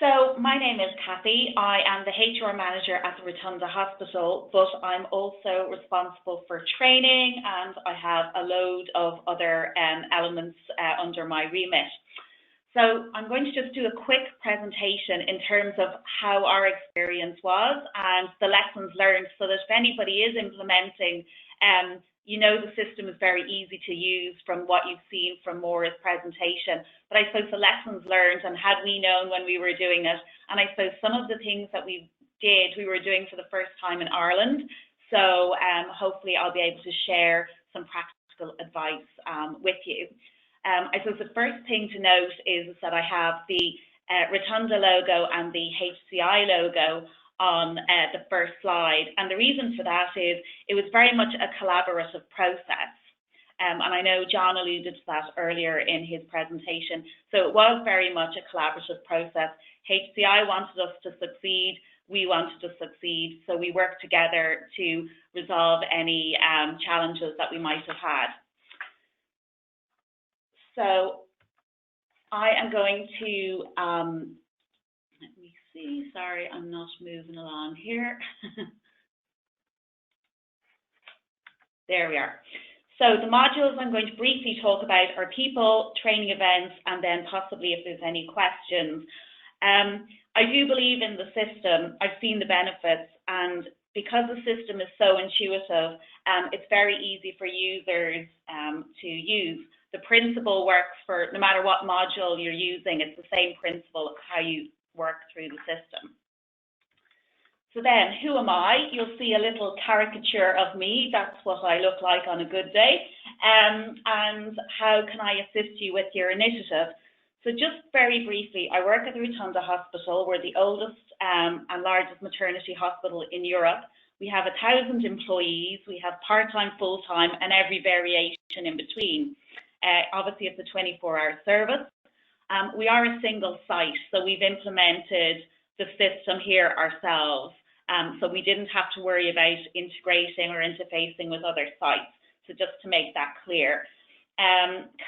So my name is Cathy. I am the HR manager at the Rotunda Hospital, but I'm also responsible for training, and I have a load of other elements under my remit. So I'm going to just do a quick presentation in terms of how our experience was and the lessons learned, so that if anybody is implementing, you know the system is very easy to use from what you've seen from Maura's presentation. But I suppose the lessons learned, and had we known when we were doing it, and I suppose some of the things that we were doing for the first time in Ireland. So hopefully I'll be able to share some practical advice with you. I suppose the first thing to note is that I have the Rotunda logo and the HCI logo on the first slide, and the reason for that is it was very much a collaborative process, and I know John alluded to that earlier in his presentation. So it was very much a collaborative process. HCI wanted us to succeed, we wanted to succeed, so we worked together to resolve any challenges that we might have had. So I am going to, let me see, sorry, I'm not moving along here. There we are. So the modules I'm going to briefly talk about are people, training events, and then possibly if there's any questions. I do believe in the system. I've seen the benefits, and because the system is so intuitive, it's very easy for users to use. The principle works for no matter what module you're using. It's the same principle of how you work through the system. So then, who am I? You'll see a little caricature of me. That's what I look like on a good day. And how can I assist you with your initiative? So just very briefly, I work at the Rotunda Hospital. We're the oldest and largest maternity hospital in Europe. We have 1,000 employees. We have part-time, full-time, and every variation in between. Obviously, it's a 24-hour service. We are a single site, so we've implemented the system here ourselves. So we didn't have to worry about integrating or interfacing with other sites. So just to make that clear.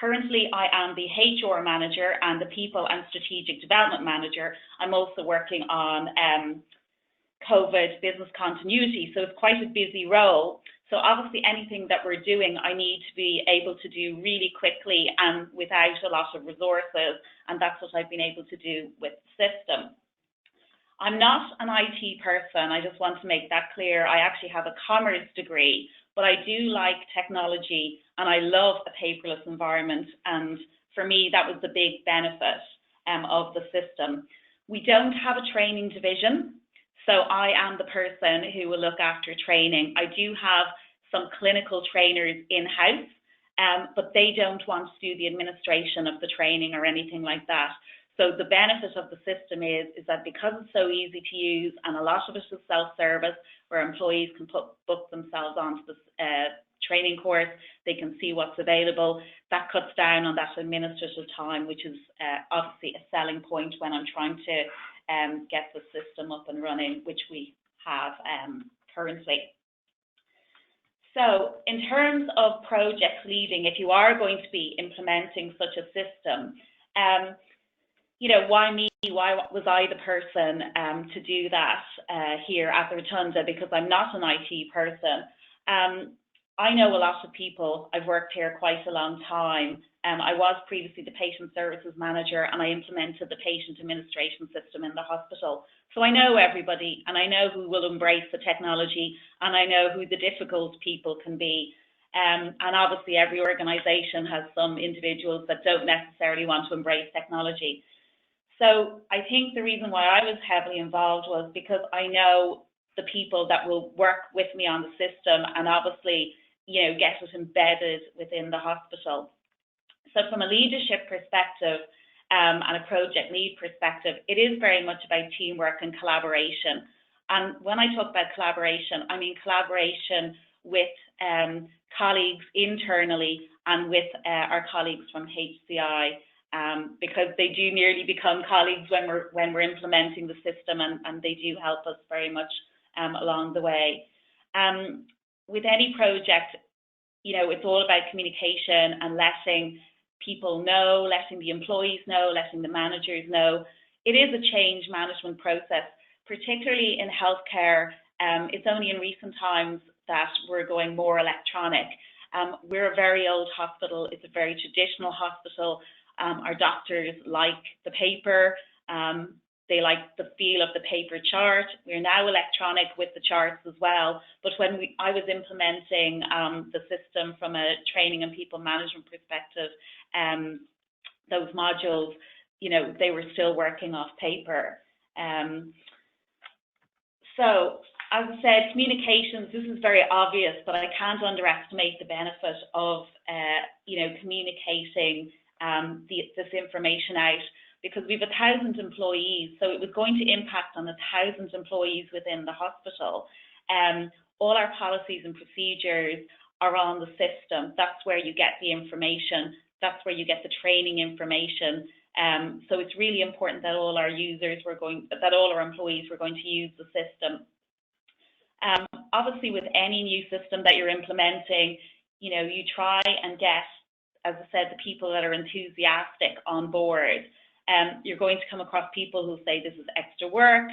Currently, I am the HR manager and the people and strategic development manager. I'm also working on COVID business continuity, so it's quite a busy role. So obviously anything that we're doing, I need to be able to do really quickly and without a lot of resources, and that's what I've been able to do with the system. I'm not an IT person, I just want to make that clear. I actually have a commerce degree, but I do like technology and I love a paperless environment, and for me that was the big benefit of the system. We don't have a training division, so I am the person who will look after training. I do have some clinical trainers in-house, but they don't want to do the administration of the training or anything like that. So the benefit of the system is that because it's so easy to use and a lot of it is self-service, where employees can book themselves onto the training course, they can see what's available. That cuts down on that administrative time, which is obviously a selling point when I'm trying to get the system up and running, which we have currently. So in terms of project leading, if you are going to be implementing such a system, you know, why me? Why was I the person to do that here at the Rotunda? Because I'm not an IT person. I know a lot of people. I've worked here quite a long time. I was previously the patient services manager, and I implemented the patient administration system in the hospital. So I know everybody, and I know who will embrace the technology, and I know who the difficult people can be. And obviously every organisation has some individuals that don't necessarily want to embrace technology. So I think the reason why I was heavily involved was because I know the people that will work with me on the system and obviously, you know, get it embedded within the hospital. So from a leadership perspective and a project lead perspective, it is very much about teamwork and collaboration. And when I talk about collaboration, I mean collaboration with colleagues internally and with our colleagues from HCI. Because they do nearly become colleagues when we're implementing the system, and they do help us very much along the way. With any project, you know, it's all about communication and letting people know, letting the employees know, letting the managers know. it is a change management process, particularly in healthcare. It's only in recent times that we're going more electronic. We're a very old hospital. It's a very traditional hospital. Our doctors like the paper. They like the feel of the paper chart. We're now electronic with the charts as well. But when I was implementing the system from a training and people management perspective, those modules, you know, they were still working off paper. So, as I said, communications, this is very obvious, but I can't underestimate the benefit of, you know, communicating this information out, because we have 1,000 employees, so it was going to impact on 1,000 employees within the hospital. All our policies and procedures are on the system. That's where you get the information. That's where you get the training information. So it's really important that all our all our employees were going to use the system. Obviously, with any new system that you're implementing, you know, you try and get, as I said, the people that are enthusiastic on board. You're going to come across people who say this is extra work.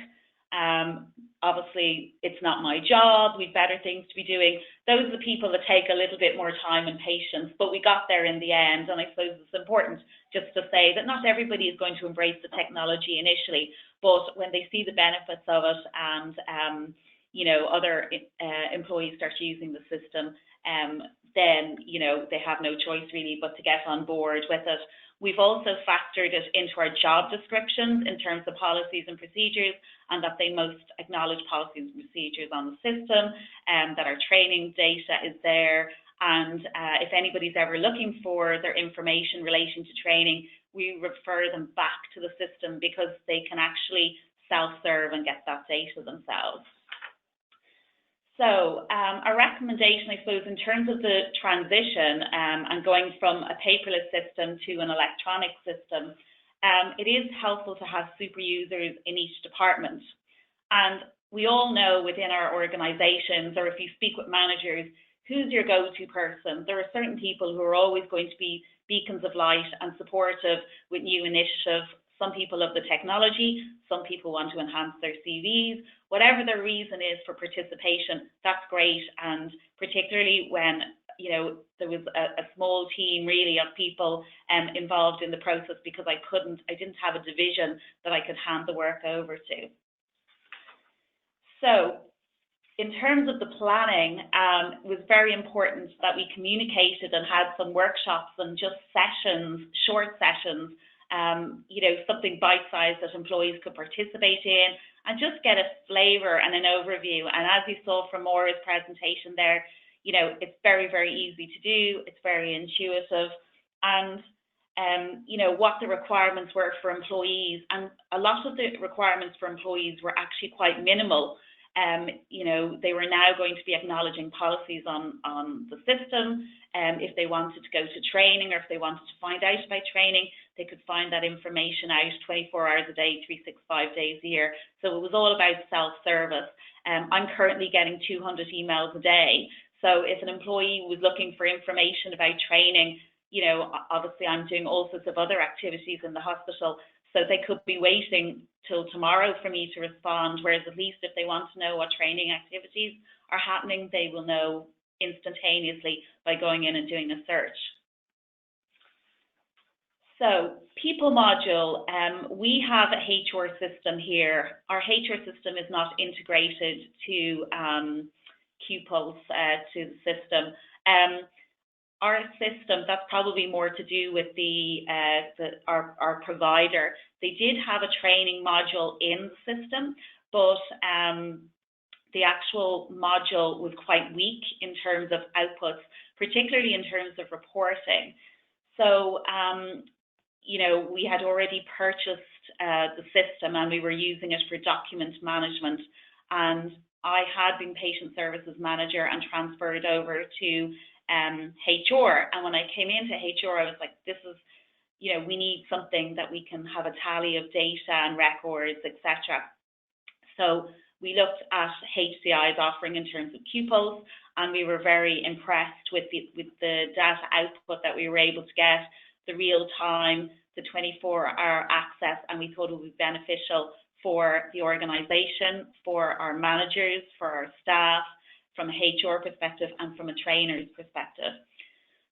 Obviously, it's not my job. We've better things to be doing. Those are the people that take a little bit more time and patience, but we got there in the end. And I suppose it's important just to say that not everybody is going to embrace the technology initially, but when they see the benefits of it and you know, other employees start using the system, then, you know, they have no choice really but to get on board with it. We've also factored it into our job descriptions in terms of policies and procedures, and that they most acknowledge policies and procedures on the system, and that our training data is there. And if anybody's ever looking for their information in relation to training, we refer them back to the system because they can actually self-serve and get that data themselves. So our recommendation, I suppose, in terms of the transition and going from a paperless system to an electronic system, it is helpful to have super users in each department. And we all know within our organizations, or if you speak with managers, who's your go-to person? There are certain people who are always going to be beacons of light and supportive with new initiatives. Some people love the technology, some people want to enhance their CVs. Whatever their reason is for participation, that's great. And particularly when, you know, there was a small team really of people involved in the process, because I didn't have a division that I could hand the work over to. So in terms of the planning, it was very important that we communicated and had some workshops and just sessions, short sessions, you know, something bite-sized that employees could participate in, and just get a flavour and an overview. And as you saw from Maura's presentation there, you know, it's very, very easy to do. It's very intuitive. And, you know, what the requirements were for employees. And a lot of the requirements for employees were actually quite minimal. You know, they were now going to be acknowledging policies on the system. If they wanted to go to training, or if they wanted to find out about training, they could find that information out 24 hours a day, 365 days a year. So it was all about self-service. I'm currently getting 200 emails a day. So if an employee was looking for information about training, you know, obviously I'm doing all sorts of other activities in the hospital, so they could be waiting till tomorrow for me to respond, whereas at least if they want to know what training activities are happening, they will know instantaneously by going in and doing a search. So, people module, we have a HR system here. Our HR system is not integrated to QPulse, to the system. Our system, that's probably more to do with our provider. They did have a training module in the system, but the actual module was quite weak in terms of outputs, particularly in terms of reporting. So, you know, we had already purchased the system and we were using it for document management. And I had been patient services manager and transferred over to HR. And when I came into HR, I was like, this is, you know, we need something that we can have a tally of data and records, etc. So we looked at HCI's offering in terms of QPulse, and we were very impressed with the data output that we were able to get, the real time, the 24-hour access, and we thought it would be beneficial for the organisation, for our managers, for our staff, from a HR perspective and from a trainer's perspective.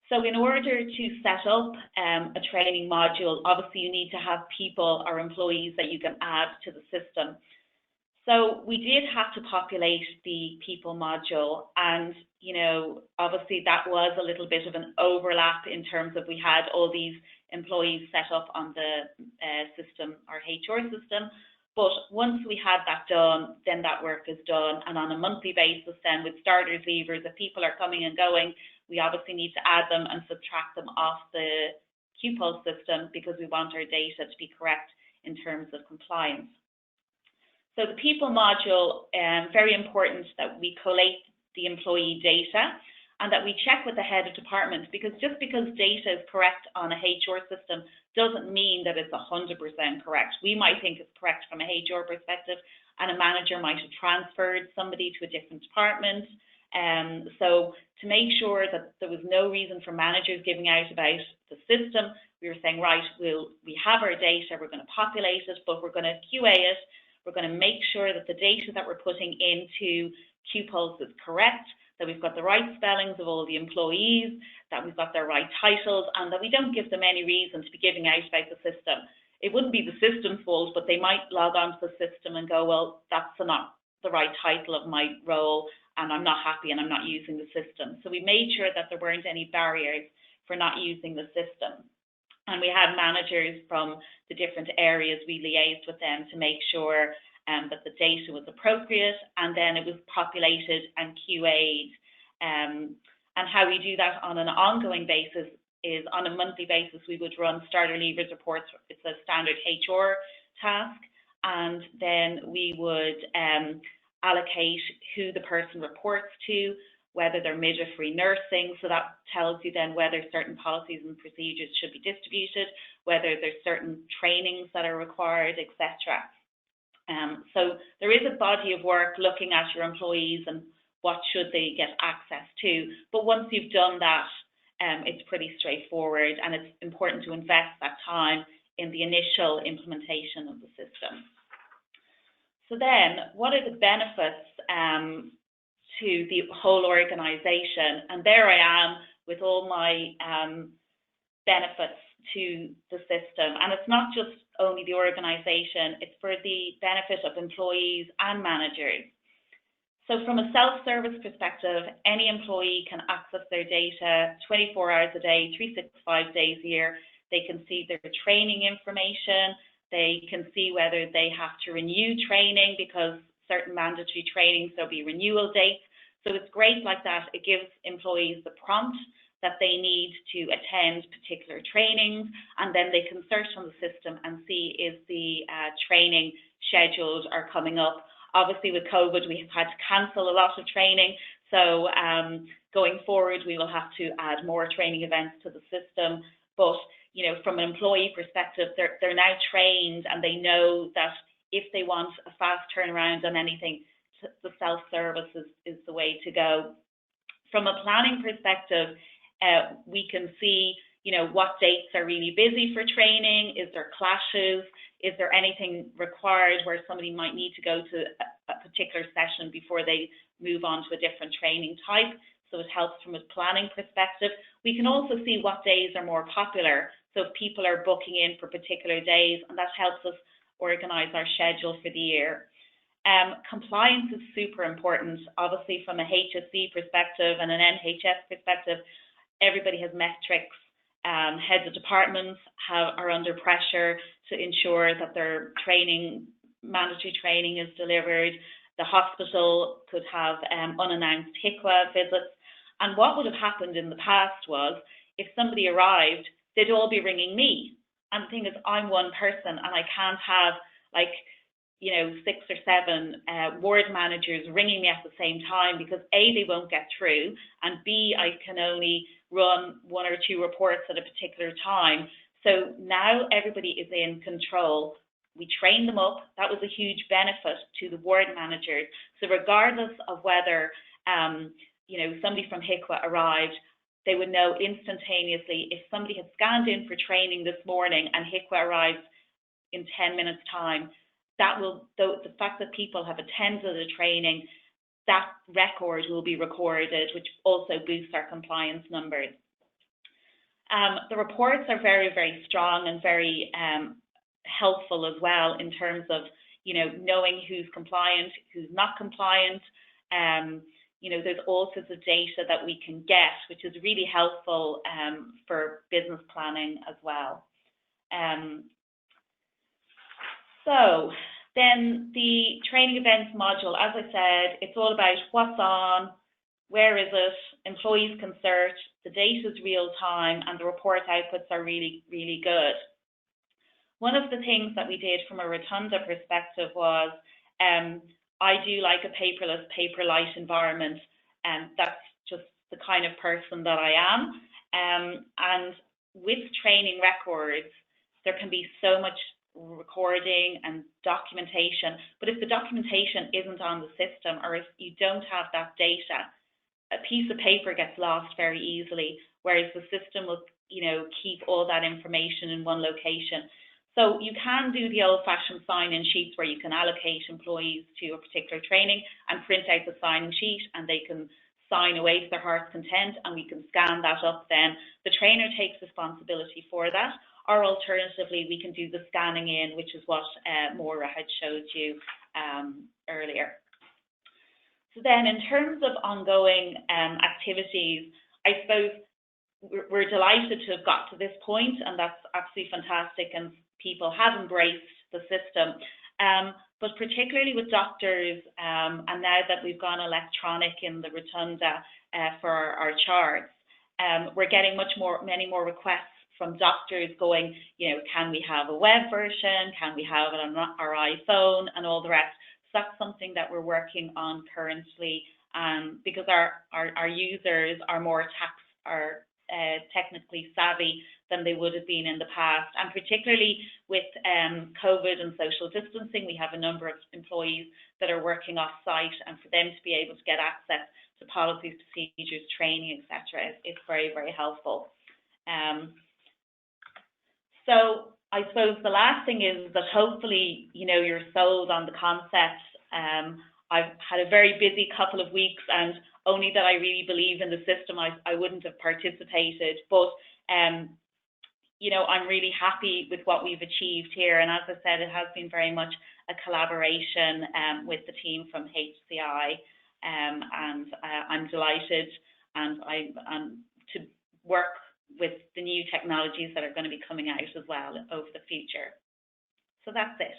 So in order to set up a training module, obviously you need to have people or employees that you can add to the system. So we did have to populate the people module, and obviously that was a little bit of an overlap in terms of we had all these employees set up on the system, our HR system. But once we had that done, then that work is done, and on a monthly basis then with starters, leavers, if people are coming and going, we obviously need to add them and subtract them off the QPulse system because we want our data to be correct in terms of compliance. So the people module, very important that we collate the employee data and that we check with the head of department, because just because data is correct on a HR system doesn't mean that it's 100% correct. We might think it's correct from a HR perspective, and a manager might have transferred somebody to a different department. So to make sure that there was no reason for managers giving out about the system, we were saying, right, we have our data, we're going to populate it, but we're going to QA it. We're going to make sure that the data that we're putting into QPulse is correct, that we've got the right spellings of all the employees, that we've got their right titles, and that we don't give them any reason to be giving out about the system. It wouldn't be the system's fault, but they might log on to the system and go, well, that's not the right title of my role, and I'm not happy and I'm not using the system. So we made sure that there weren't any barriers for not using the system. And we had managers from the different areas, we liaised with them to make sure that the data was appropriate, and then it was populated and QA'd. And how we do that on an ongoing basis is on a monthly basis, we would run starter leavers reports. It's a standard HR task, and then we would allocate who the person reports to, whether they're midwifery nursing, so that tells you then whether certain policies and procedures should be distributed, whether there's certain trainings that are required, etc. So there is a body of work looking at your employees and what should they get access to. But once you've done that, it's pretty straightforward, and it's important to invest that time in the initial implementation of the system. So then, what are the benefits to the whole organisation? And there I am with all my benefits to the system. And it's not just only the organisation, it's for the benefit of employees and managers. So from a self-service perspective, any employee can access their data 24 hours a day, 365 days a year. They can see their training information. They can see whether they have to renew training, because certain mandatory trainings, there'll be renewal dates. So it's great like that. It gives employees the prompt that they need to attend particular trainings, and then they can search on the system and see is the training scheduled or coming up. Obviously with COVID, we have had to cancel a lot of training. So going forward, we will have to add more training events to the system. But from an employee perspective, they're now trained, and they know that if they want a fast turnaround on anything, the self-service is the way to go. From a planning perspective, we can see, what dates are really busy for training. Is there clashes? Is there anything required where somebody might need to go to a particular session before they move on to a different training type? So it helps from a planning perspective. We can also see what days are more popular. So if people are booking in for particular days, and that helps us organise our schedule for the year. Compliance is super important. Obviously from a HSC perspective and an NHS perspective, everybody has metrics. Heads of departments are under pressure to ensure that their mandatory training is delivered. The hospital could have unannounced HICWA visits. And what would have happened in the past was, if somebody arrived, they'd all be ringing me. And the thing is, I'm one person, and I can't have 6 or 7 ward managers ringing me at the same time, because A, they won't get through, and B, I can only run 1 or 2 reports at a particular time. So now everybody is in control. We train them up. That was a huge benefit to the ward managers. So regardless of whether somebody from HICWA arrived, they would know instantaneously if somebody had scanned in for training this morning and HICWA arrives in 10 minutes time. That will, the fact that people have attended the training, that record will be recorded, which also boosts our compliance numbers. The reports are very, very strong and very helpful as well in terms of, you know, knowing who's compliant, who's not compliant. You know, there's all sorts of data that we can get, which is really helpful for business planning as well. So then the training events module, as I said, it's all about what's on, where is it, employees can search, the data is real time, and the report outputs are really, really good. One of the things that we did from a Rotunda perspective was, I do like a paperless, paper-light environment, and that's just the kind of person that I am. And with training records, there can be so much recording and documentation, but if the documentation isn't on the system, or if you don't have that data, a piece of paper gets lost very easily, whereas the system will, you know, keep all that information in one location. So you can do the old-fashioned sign-in sheets where you can allocate employees to a particular training and print out the sign-in sheet, and they can sign away to their heart's content, and we can scan that up then. The trainer takes responsibility for that, or alternatively, we can do the scanning in, which is what Maura had showed you earlier. So then in terms of ongoing activities, I suppose we're delighted to have got to this point, and that's absolutely fantastic, and people have embraced the system. But particularly with doctors, and now that we've gone electronic in the Rotunda for our charts, we're getting many more requests from doctors going, you know, can we have a web version? Can we have it on our iPhone and all the rest? So that's something that we're working on currently, because our users are more technically savvy than they would have been in the past. And particularly with COVID and social distancing, we have a number of employees that are working off-site, and for them to be able to get access to policies, procedures, training, etc., it's very, very helpful. So I suppose the last thing is that hopefully, you know, you're sold on the concept. I've had a very busy couple of weeks, and only that I really believe in the system, I wouldn't have participated. But, you know, I'm really happy with what we've achieved here. And as I said, it has been very much a collaboration with the team from HCI. And I'm delighted and to work with the new technologies that are going to be coming out as well over the future. So that's it.